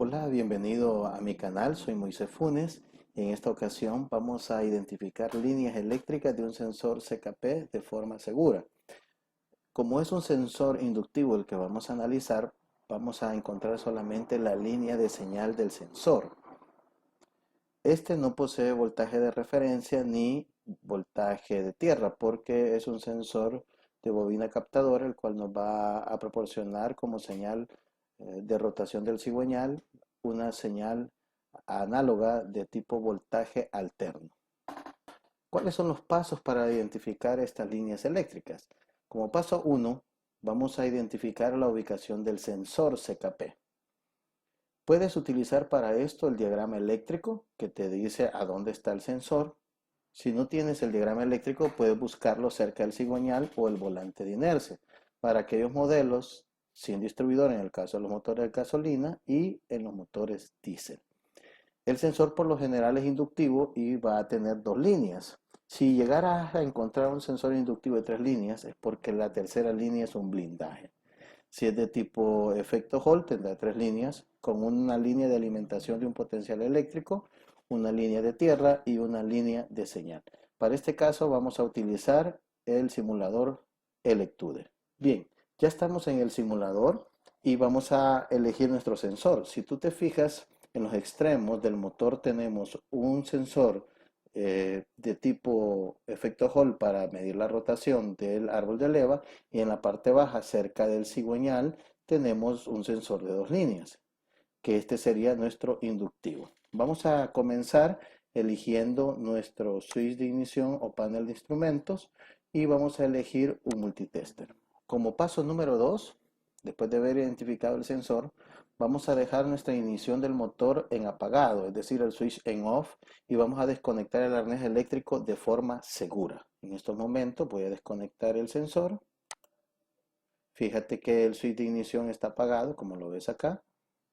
Hola, bienvenido a mi canal, soy Moisés Funes. En esta ocasión vamos a identificar líneas eléctricas de un sensor CKP de forma segura. Como es un sensor inductivo el que vamos a analizar, vamos a encontrar solamente la línea de señal del sensor. Este no posee voltaje de referencia ni voltaje de tierra porque es un sensor de bobina captadora el cual nos va a proporcionar como señal de rotación del cigüeñal una señal análoga de tipo voltaje alterno. ¿Cuáles son los pasos para identificar estas líneas eléctricas? Como paso 1, vamos a identificar la ubicación del sensor CKP. Puedes utilizar para esto el diagrama eléctrico que te dice a dónde está el sensor. Si no tienes el diagrama eléctrico, puedes buscarlo cerca del cigüeñal o el volante de inercia. Para aquellos modelos sin distribuidor, en el caso de los motores de gasolina y en los motores diésel. El sensor por lo general es inductivo y va a tener dos líneas. Si llegaras a encontrar un sensor inductivo de tres líneas, es porque la tercera línea es un blindaje. Si es de tipo efecto Hall, tendrá tres líneas, con una línea de alimentación de un potencial eléctrico, una línea de tierra y una línea de señal. Para este caso vamos a utilizar el simulador Electude. Bien, ya estamos en el simulador y vamos a elegir nuestro sensor. Si tú te fijas, en los extremos del motor tenemos un sensor de tipo efecto Hall para medir la rotación del árbol de leva y en la parte baja cerca del cigüeñal tenemos un sensor de dos líneas, que este sería nuestro inductivo. Vamos a comenzar eligiendo nuestro switch de ignición o panel de instrumentos y vamos a elegir un multitester. Como paso número 2, después de haber identificado el sensor, vamos a dejar nuestra ignición del motor en apagado, es decir, el switch en off, y vamos a desconectar el arnés eléctrico de forma segura. En estos momentos voy a desconectar el sensor. Fíjate que el switch de ignición está apagado, como lo ves acá,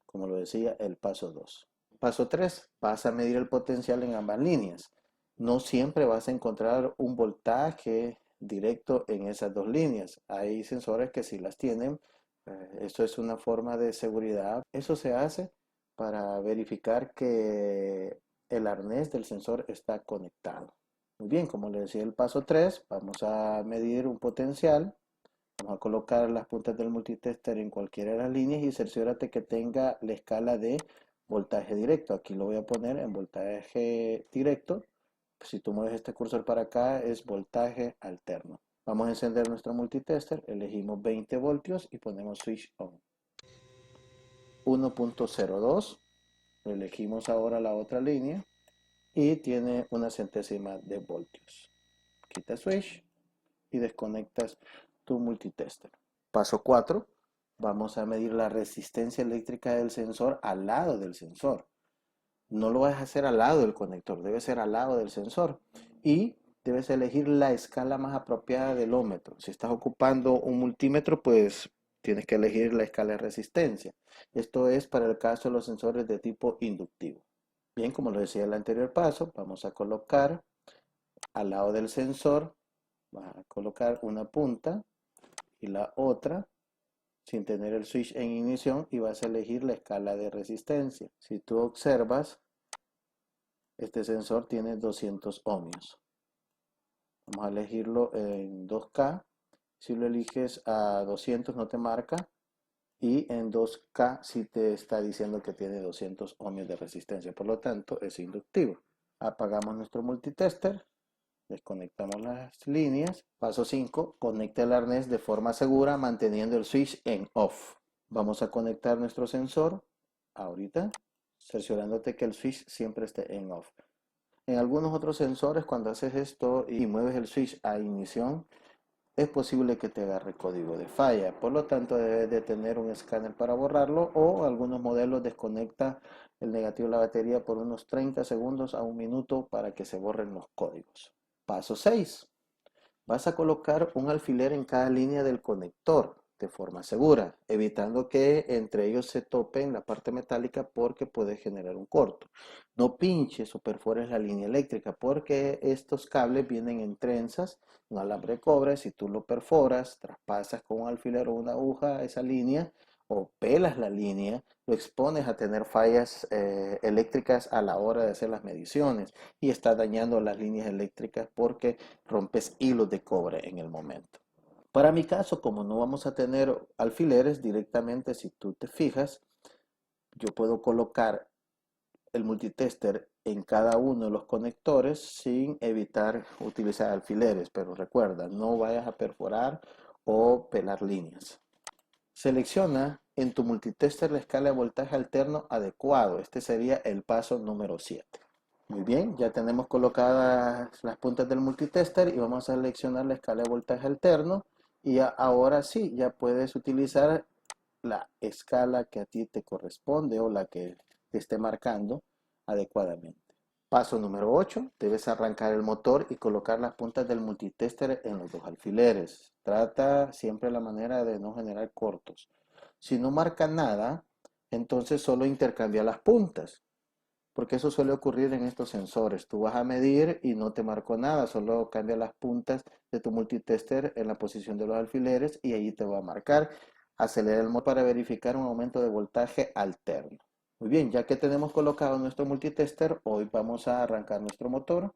como lo decía, el paso 2. Paso 3, vas a medir el potencial en ambas líneas. No siempre vas a encontrar un voltaje directo en esas dos líneas. Hay sensores que sí las tienen. Esto es una forma de seguridad. Eso se hace para verificar que el arnés del sensor está conectado. Muy bien, como le decía el paso 3, vamos a medir un potencial. Vamos a colocar las puntas del multitester en cualquiera de las líneas y cerciórate que tenga la escala de voltaje directo. Aquí lo voy a poner en voltaje directo. Si tú mueves este cursor para acá es voltaje alterno. Vamos a encender nuestro multitester, elegimos 20 voltios y ponemos switch on. 1.02, elegimos ahora la otra línea y tiene una centésima de voltios. Quita switch y desconectas tu multitester. Paso 4, vamos a medir la resistencia eléctrica del sensor al lado del sensor. No lo vas a hacer al lado del conector, debe ser al lado del sensor. Y debes elegir la escala más apropiada del ómetro. Si estás ocupando un multímetro, pues tienes que elegir la escala de resistencia. Esto es para el caso de los sensores de tipo inductivo. Bien, como lo decía en el anterior paso, vamos a colocar al lado del sensor, vas a colocar una punta y la otra sin tener el switch en ignición y vas a elegir la escala de resistencia. Si tú observas, este sensor tiene 200 ohmios. Vamos a elegirlo en 2K. Si lo eliges a 200 no te marca y en 2K sí te está diciendo que tiene 200 ohmios de resistencia. Por lo tanto, es inductivo. Apagamos nuestro multitester. Desconectamos las líneas. Paso 5. Conecta el arnés de forma segura manteniendo el switch en off. Vamos a conectar nuestro sensor ahorita, cerciorándote que el switch siempre esté en off. En algunos otros sensores, cuando haces esto y mueves el switch a ignición, es posible que te agarre código de falla. Por lo tanto, debes de tener un escáner para borrarlo o algunos modelos desconecta el negativo de la batería por unos 30 segundos a un minuto para que se borren los códigos. Paso 6. Vas a colocar un alfiler en cada línea del conector de forma segura, evitando que entre ellos se topen la parte metálica porque puede generar un corto. No pinches o perfores la línea eléctrica porque estos cables vienen en trenzas, un alambre de cobre. Si tú lo perforas, traspasas con un alfiler o una aguja esa línea, o pelas la línea, lo expones a tener fallas eléctricas a la hora de hacer las mediciones y estás dañando las líneas eléctricas porque rompes hilos de cobre en el momento. Para mi caso, como no vamos a tener alfileres directamente, si tú te fijas, yo puedo colocar el multitester en cada uno de los conectores sin evitar utilizar alfileres, pero recuerda, no vayas a perforar o pelar líneas. Selecciona en tu multitester la escala de voltaje alterno adecuado. Este sería el paso número 7. Muy bien, ya tenemos colocadas las puntas del multitester y vamos a seleccionar la escala de voltaje alterno y ahora sí, ya puedes utilizar la escala que a ti te corresponde o la que te esté marcando adecuadamente. Paso número 8, debes arrancar el motor y colocar las puntas del multitester en los dos alfileres. Trata siempre la manera de no generar cortos. Si no marca nada, entonces solo intercambia las puntas, porque eso suele ocurrir en estos sensores. Tú vas a medir y no te marcó nada, solo cambia las puntas de tu multitester en la posición de los alfileres y ahí te va a marcar. Acelera el motor para verificar un aumento de voltaje alterno. Muy bien, ya que tenemos colocado nuestro multitester, hoy vamos a arrancar nuestro motor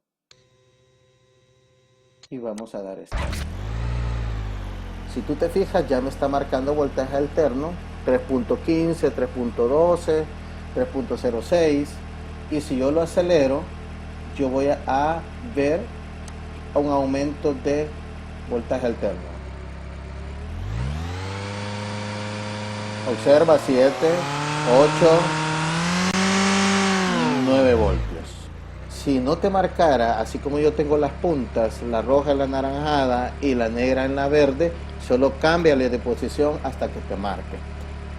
y vamos a dar start. Si tú te fijas, ya me está marcando voltaje alterno 3.15, 3.12, 3.06 y si yo lo acelero, yo voy a ver un aumento de voltaje alterno. Observa 7, 8, 9 voltios. Si no te marcara, así como yo tengo las puntas, la roja en la naranjada y la negra en la verde, solo cámbiale de posición hasta que te marque.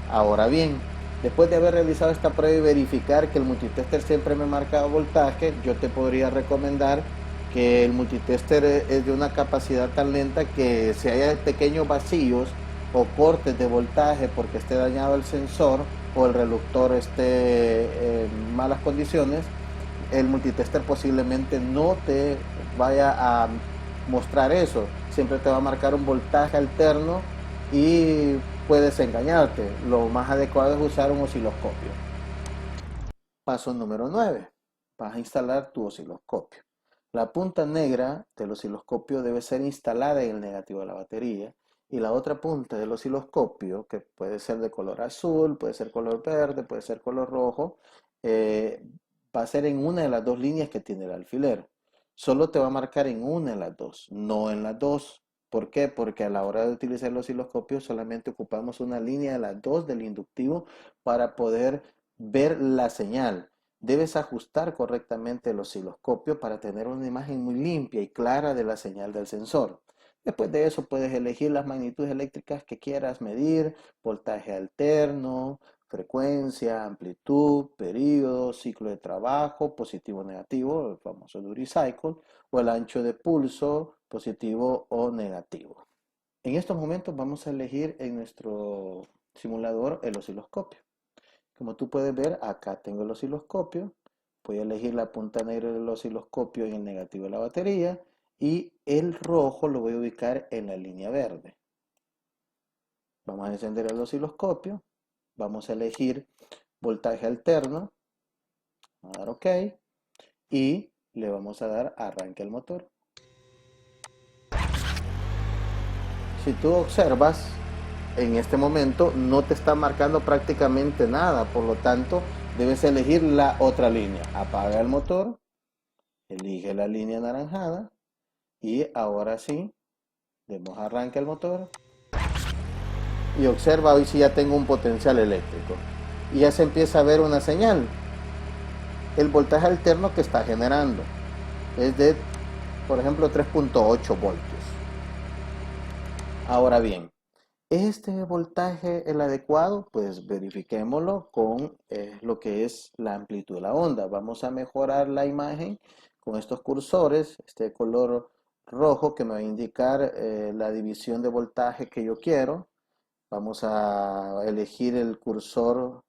Ahora bien, después de haber realizado esta prueba y verificar que el multitester siempre me marca voltaje, yo te podría recomendar que el multitester es de una capacidad tan lenta que si hay pequeños vacíos o cortes de voltaje porque esté dañado el sensor o el reductor esté en malas condiciones, el multitester posiblemente no te vaya a mostrar eso. Siempre te va a marcar un voltaje alterno y puedes engañarte. Lo más adecuado es usar un osciloscopio. Paso número 9. Vas a instalar tu osciloscopio. La punta negra del osciloscopio debe ser instalada en el negativo de la batería y la otra punta del osciloscopio, que puede ser de color azul, puede ser color verde, puede ser color rojo, va a ser en una de las dos líneas que tiene el alfiler. Solo te va a marcar en una de las dos, no en las dos. ¿Por qué? Porque a la hora de utilizar el osciloscopio solamente ocupamos una línea de las dos del inductivo para poder ver la señal. Debes ajustar correctamente el osciloscopio para tener una imagen muy limpia y clara de la señal del sensor. Después de eso puedes elegir las magnitudes eléctricas que quieras medir, voltaje alterno, frecuencia, amplitud, periodo, ciclo de trabajo, positivo o negativo, el famoso duty cycle, o el ancho de pulso, positivo o negativo. En estos momentos vamos a elegir en nuestro simulador el osciloscopio. Como tú puedes ver, acá tengo el osciloscopio. Voy a elegir la punta negra del osciloscopio en el negativo de la batería y el rojo lo voy a ubicar en la línea verde. Vamos a encender el osciloscopio. Vamos a elegir voltaje alterno. Vamos a dar OK y le vamos a dar arranque al motor. Si tú observas, en este momento no te está marcando prácticamente nada, por lo tanto debes elegir la otra línea. Apaga el motor, elige la línea anaranjada y ahora sí, demos arranque al motor y observa, hoy sí ya tengo un potencial eléctrico y ya se empieza a ver una señal. El voltaje alterno que está generando es de, por ejemplo, 3.8 voltios. Ahora bien, ¿es este voltaje el adecuado? Pues verifiquémoslo con lo que es la amplitud de la onda. Vamos a mejorar la imagen con estos cursores, este color rojo que me va a indicar la división de voltaje que yo quiero. Vamos a elegir el cursor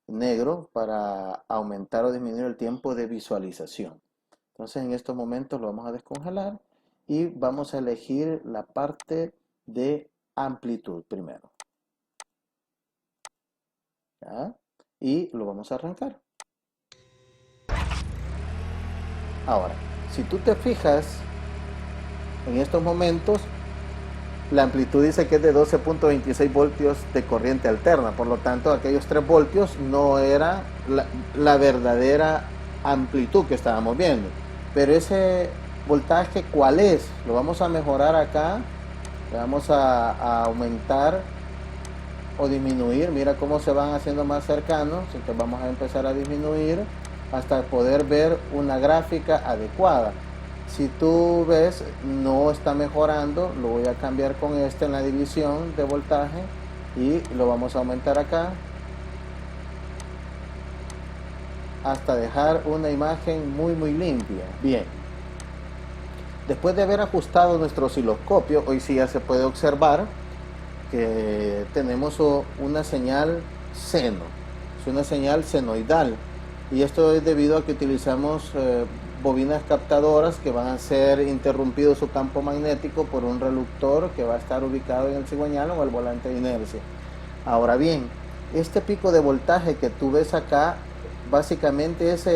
negro para aumentar o disminuir el tiempo de visualización. Entonces en estos momentos lo vamos a descongelar y vamos a elegir la parte de amplitud primero. ¿ya? Y lo vamos a arrancar. Ahora, si tú te fijas en estos momentos, la amplitud dice que es de 12.26 voltios de corriente alterna, por lo tanto aquellos 3 voltios no era la verdadera amplitud que estábamos viendo. Pero ese voltaje, ¿cuál es? Lo vamos a mejorar acá, le vamos a aumentar o disminuir, mira cómo se van haciendo más cercanos, entonces vamos a empezar a disminuir hasta poder ver una gráfica adecuada. Si tú ves no está mejorando, lo voy a cambiar con este en la división de voltaje y lo vamos a aumentar acá hasta dejar una imagen muy limpia. Bien, después de haber ajustado nuestro osciloscopio, hoy sí ya se puede observar que tenemos una señal seno, es una señal senoidal, y esto es debido a que utilizamos bobinas captadoras que van a ser interrumpido su campo magnético por un reductor que va a estar ubicado en el cigüeñal o el volante de inercia. Ahora bien, este pico de voltaje que tú ves acá básicamente es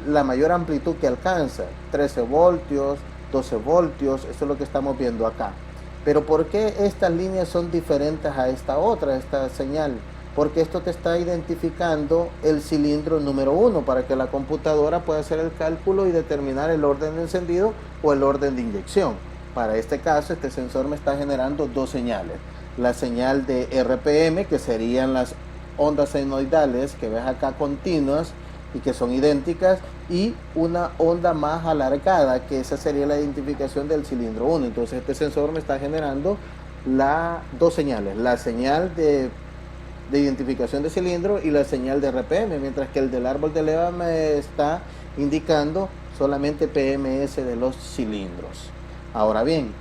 la mayor amplitud que alcanza, 13 voltios, 12 voltios, eso es lo que estamos viendo acá. Pero ¿por qué estas líneas son diferentes a esta otra, esta señal? Porque esto te está identificando el cilindro número 1 para que la computadora pueda hacer el cálculo y determinar el orden de encendido o el orden de inyección. Para este caso, este sensor me está generando dos señales. La señal de RPM, que serían las ondas senoidales que ves acá continuas y que son idénticas, y una onda más alargada, que esa sería la identificación del cilindro 1. Entonces este sensor me está generando dos señales, la señal de identificación de cilindro y la señal de RPM, mientras que el del árbol de leva me está indicando solamente PMS de los cilindros. Ahora bien,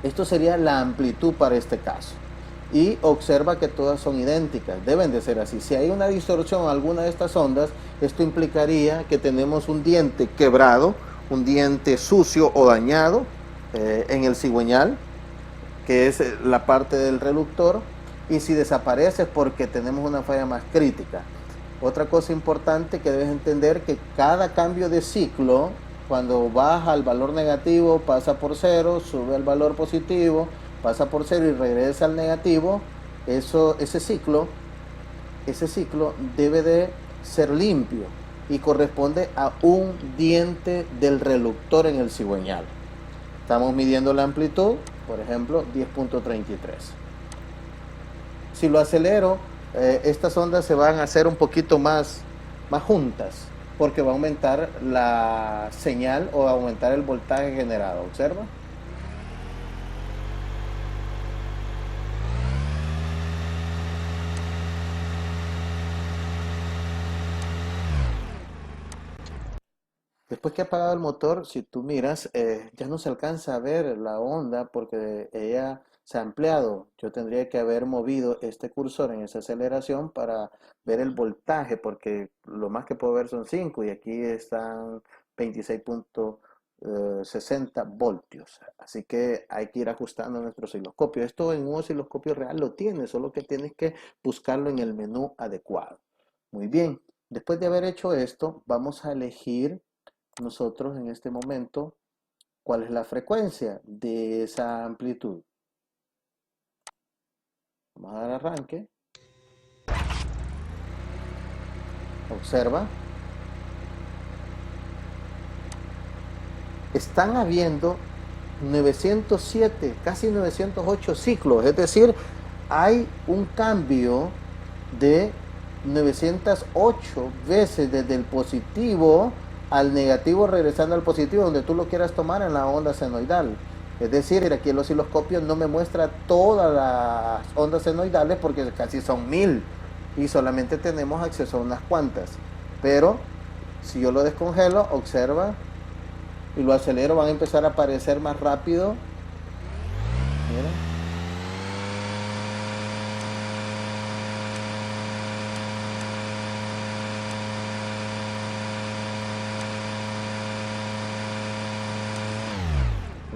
esto sería la amplitud para este caso. Y observa que todas son idénticas, deben de ser así. Si hay una distorsión en alguna de estas ondas, esto implicaría que tenemos un diente quebrado, un diente sucio o dañado en el cigüeñal, que es la parte del reductor, y si desaparece es porque tenemos una falla más crítica. Otra cosa importante que debes entender, que cada cambio de ciclo, cuando baja al valor negativo, pasa por cero, sube al valor positivo, pasa por cero y regresa al negativo, ese ciclo debe de ser limpio y corresponde a un diente del reductor en el cigüeñal. Estamos midiendo la amplitud, por ejemplo, 10.33. Si lo acelero, estas ondas se van a hacer un poquito más juntas, porque va a aumentar la señal o va a aumentar el voltaje generado. ¿Observa? Después que ha apagado el motor, si tú miras, ya no se alcanza a ver la onda porque ella se ha ampliado. Yo tendría que haber movido este cursor en esa aceleración para ver el voltaje, porque lo más que puedo ver son 5 y aquí están 26.60 voltios. Así que hay que ir ajustando nuestro osciloscopio. Esto en un osciloscopio real lo tienes, solo que tienes que buscarlo en el menú adecuado. Muy bien, después de haber hecho esto, vamos a elegir nosotros en este momento cuál es la frecuencia de esa amplitud. Vamos a dar arranque. Observa. Están habiendo 907, casi 908 ciclos, es decir, hay un cambio de 908 veces desde el positivo al negativo regresando al positivo, donde tú lo quieras tomar en la onda senoidal. Es decir, aquí el osciloscopio no me muestra todas las ondas senoidales porque casi son 1000 y solamente tenemos acceso a unas cuantas. Pero si yo lo descongelo, observa, y lo acelero, van a empezar a aparecer más rápido. Mira.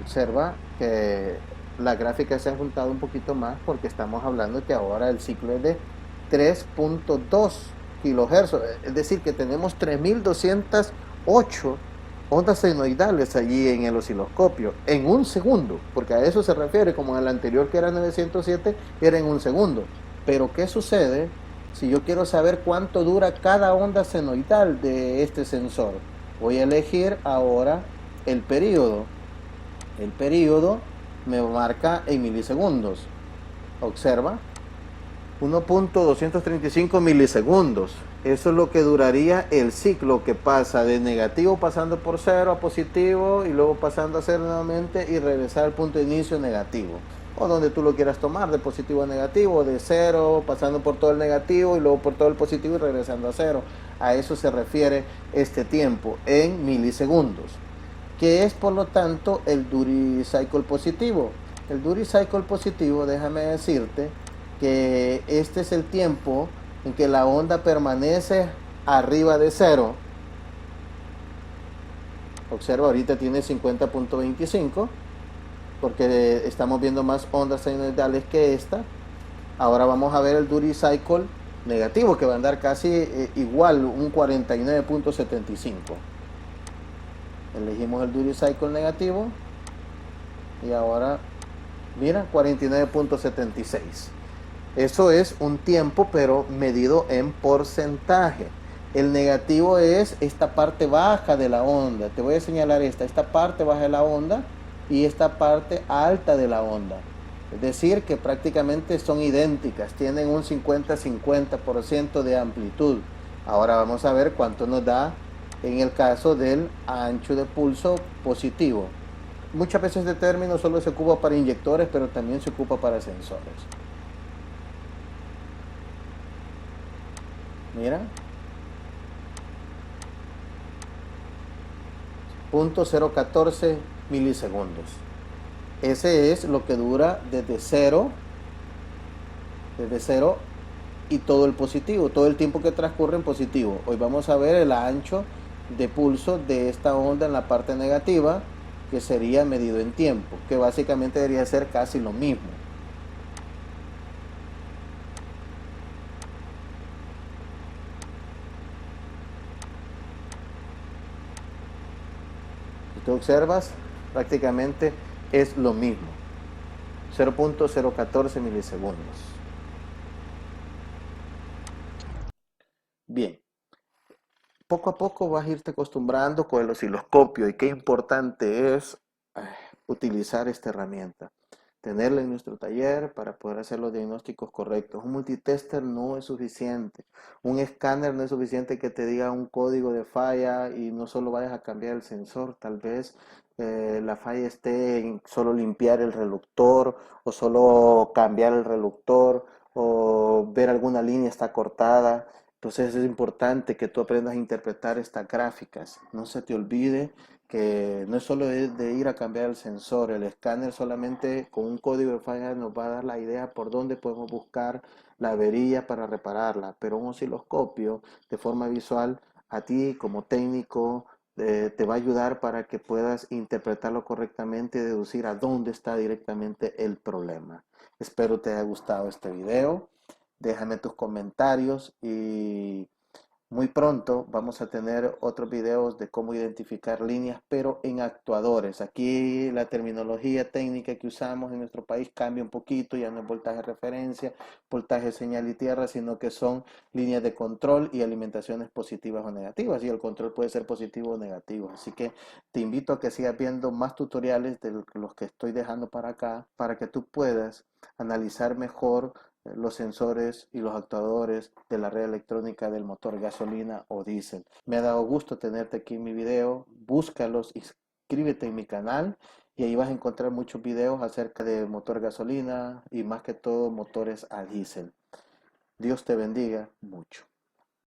Observa que las gráficas se han juntado un poquito más porque estamos hablando que ahora el ciclo es de 3.2 kilohercios, es decir, que tenemos 3208 ondas senoidales allí en el osciloscopio, en un segundo, porque a eso se refiere, como en el anterior que era 907, era en un segundo. Pero ¿qué sucede si yo quiero saber cuánto dura cada onda senoidal de este sensor? Voy a elegir ahora el periodo. El periodo me marca en milisegundos. Observa, 1.235 milisegundos. Eso es lo que duraría el ciclo que pasa de negativo pasando por cero a positivo y luego pasando a cero nuevamente y regresar al punto de inicio negativo. O donde tú lo quieras tomar, de positivo a negativo, de cero, pasando por todo el negativo y luego por todo el positivo y regresando a cero. A eso se refiere este tiempo en milisegundos, que es por lo tanto el Duty Cycle positivo. El Duty Cycle positivo, déjame decirte que este es el tiempo en que la onda permanece arriba de cero. Observa, ahorita tiene 50.25 porque estamos viendo más ondas senoidales que esta. Ahora vamos a ver el Duty Cycle negativo, que va a andar casi igual, un 49.75. Elegimos el Duty Cycle negativo y ahora mira, 49.76. Eso es un tiempo, pero medido en porcentaje. El negativo es esta parte baja de la onda. Te voy a señalar esta parte baja de la onda y esta parte alta de la onda. Es decir, que prácticamente son idénticas, tienen un 50-50% de amplitud. Ahora vamos a ver cuánto nos da en el caso del ancho de pulso positivo. Muchas veces este término solo se ocupa para inyectores, pero también se ocupa para sensores. Mira, 0.014 milisegundos. Ese es lo que dura desde cero y todo el positivo, todo el tiempo que transcurre en positivo. Hoy vamos a ver el ancho de pulso de esta onda en la parte negativa, que sería medido en tiempo, que básicamente debería ser casi lo mismo. Si tú observas, prácticamente es lo mismo, 0.014 milisegundos. Bien, poco a poco vas a irte acostumbrando con el osciloscopio y qué importante es utilizar esta herramienta, tenerla en nuestro taller para poder hacer los diagnósticos correctos. Un multitester no es suficiente, un escáner no es suficiente que te diga un código de falla y no solo vayas a cambiar el sensor, tal vez la falla esté en solo limpiar el reluctor o solo cambiar el reluctor o ver alguna línea está cortada. Entonces es importante que tú aprendas a interpretar estas gráficas. No se te olvide que no es solo de ir a cambiar el sensor, el escáner solamente con un código de falla nos va a dar la idea por dónde podemos buscar la avería para repararla, pero un osciloscopio de forma visual a ti como técnico te va a ayudar para que puedas interpretarlo correctamente y deducir a dónde está directamente el problema. Espero te haya gustado este video. Déjame tus comentarios y muy pronto vamos a tener otros videos de cómo identificar líneas, pero en actuadores. Aquí la terminología técnica que usamos en nuestro país cambia un poquito, ya no es voltaje de referencia, voltaje señal y tierra, sino que son líneas de control y alimentaciones positivas o negativas. Y el control puede ser positivo o negativo. Así que te invito a que sigas viendo más tutoriales de los que estoy dejando para acá, para que tú puedas analizar mejor los sensores y los actuadores de la red electrónica del motor gasolina o diésel. Me ha dado gusto tenerte aquí en mi video. Búscalos, inscríbete en mi canal y ahí vas a encontrar muchos videos acerca de motor gasolina y más que todo motores a diésel. Dios te bendiga mucho.